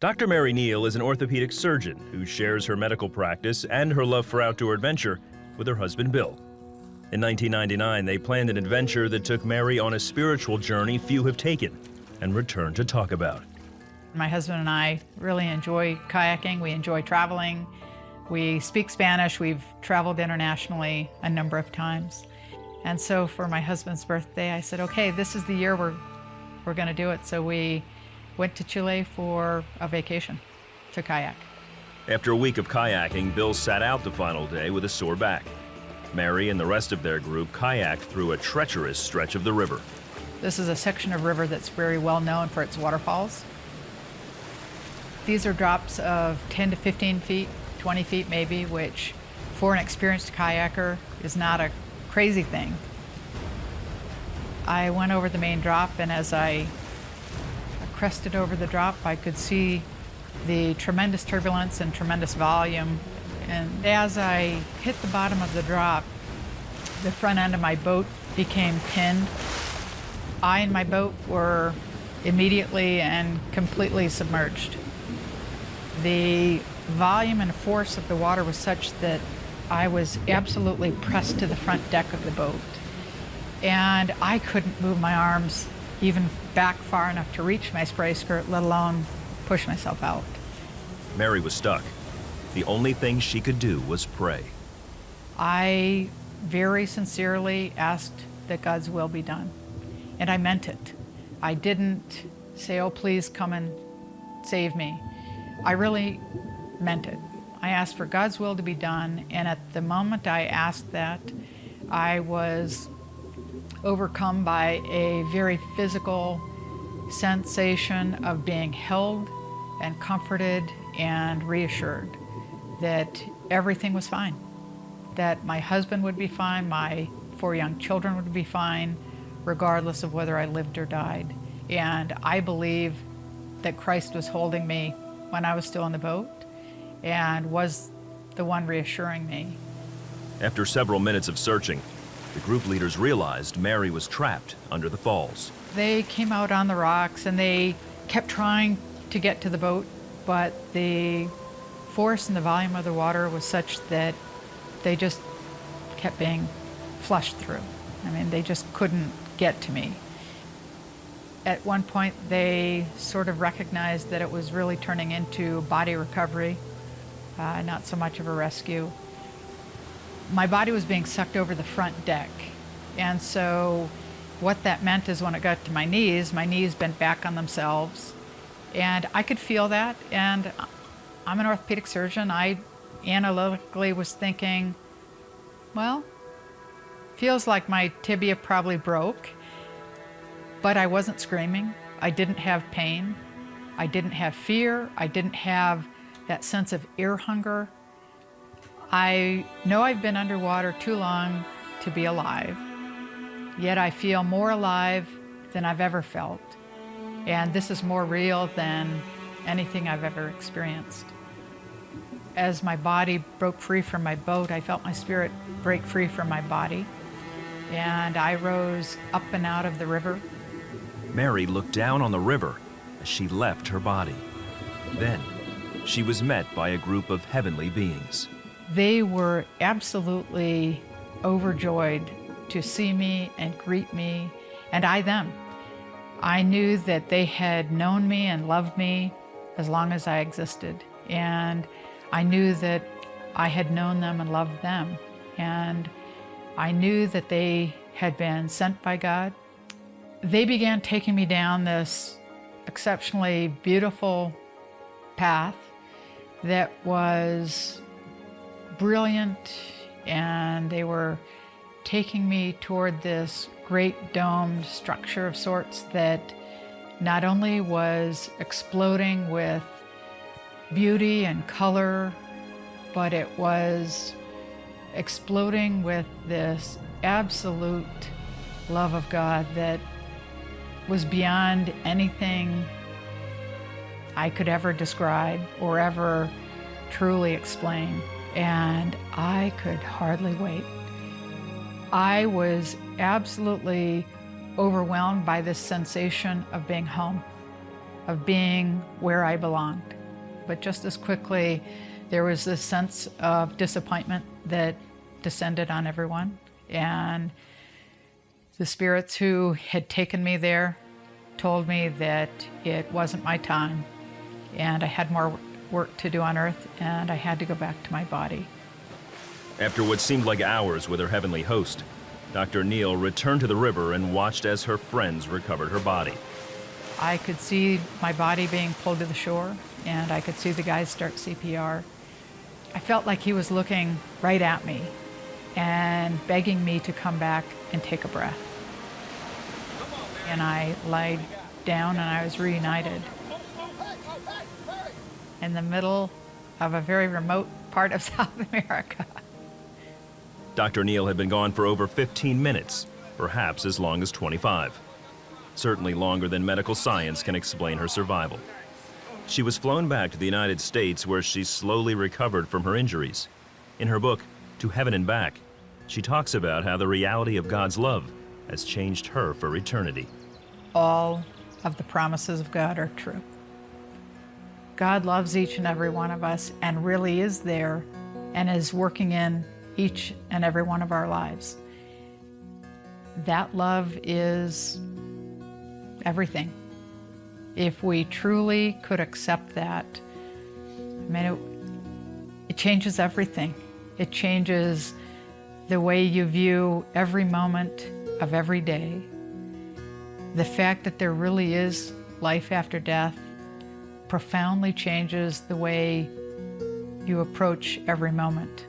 Dr. Mary Neal is an orthopedic surgeon who shares her medical practice and her love for outdoor adventure with her husband, Bill. In 1999, they planned an adventure that took Mary on a spiritual journey few have taken and returned to talk about. My husband and I really enjoy kayaking. We enjoy traveling. We speak Spanish. We've traveled internationally a number of times. And so for my husband's birthday, I said, okay, this is the year we're going to do it. So we went to Chile for a vacation to kayak. After a week of kayaking, Bill sat out the final day with a sore back. Mary and the rest of their group kayaked through a treacherous stretch of the river. This is a section of river that's very well known for its waterfalls. These are drops of 10 to 15 feet, 20 feet maybe, which for an experienced kayaker is not a crazy thing. I went over the main drop, and as I crested over the drop, I could see the tremendous turbulence and tremendous volume. And as I hit the bottom of the drop, the front end of my boat became pinned. I and my boat were immediately and completely submerged. The volume and force of the water was such that I was absolutely pressed to the front deck of the boat. And I couldn't move my arms even back far enough to reach my spray skirt, let alone push myself out. Mary was stuck. The only thing she could do was pray. I very sincerely asked that God's will be done, and I meant it. I didn't say, oh, please come and save me. I really meant it. I asked for God's will to be done, and at the moment I asked that, I was overcome by a very physical sensation of being held and comforted and reassured that everything was fine, that my husband would be fine, my 4 young children would be fine, regardless of whether I lived or died. And I believe that Christ was holding me when I was still in the boat and was the one reassuring me. After several minutes of searching, the group leaders realized Mary was trapped under the falls. They came out on the rocks and they kept trying to get to the boat, but the force and the volume of the water was such that they just kept being flushed through. I mean, they just couldn't get to me. At one point, they sort of recognized that it was really turning into body recovery, not so much of a rescue. My body was being sucked over the front deck. And so what that meant is when it got to my knees bent back on themselves. And I could feel that. And I'm an orthopedic surgeon. I analytically was thinking, well, feels like my tibia probably broke. But I wasn't screaming. I didn't have pain. I didn't have fear. I didn't have that sense of ear hunger. I know I've been underwater too long to be alive, yet I feel more alive than I've ever felt. And this is more real than anything I've ever experienced. As my body broke free from my boat, I felt my spirit break free from my body, and I rose up and out of the river. Mary looked down on the river as she left her body. Then, she was met by a group of heavenly beings. They were absolutely overjoyed to see me and greet me, and I them. I knew that they had known me and loved me as long as I existed, and I knew that I had known them and loved them, and I knew that they had been sent by God. They began taking me down this exceptionally beautiful path that was brilliant, and they were taking me toward this great domed structure of sorts that not only was exploding with beauty and color, but it was exploding with this absolute love of God that was beyond anything I could ever describe or ever truly explain. And I could hardly wait. I was absolutely overwhelmed by this sensation of being home, of being where I belonged. but just as quickly there was this sense of disappointment that descended on everyone. And the spirits who had taken me there told me that it wasn't my time and I had more work to do on earth and I had to go back to my body. After what seemed like hours with her heavenly host, Dr. Neal returned to the river and watched as her friends recovered her body. I could see my body being pulled to the shore, and I could see the guys start CPR. I felt like he was looking right at me and begging me to come back and take a breath. And I lied down and I was reunited in the middle of a very remote part of South America. Dr. Neal had been gone for over 15 minutes, perhaps as long as 25. Certainly longer than medical science can explain her survival. She was flown back to the United States where she slowly recovered from her injuries. In her book, To Heaven and Back, she talks about how the reality of God's love has changed her for eternity. All of the promises of God are true. God loves each and every one of us and really is there and is working in each and every one of our lives. That love is everything. If we truly could accept that, I mean, it changes everything. It changes the way you view every moment of every day. The fact that there really is life after death profoundly changes the way you approach every moment.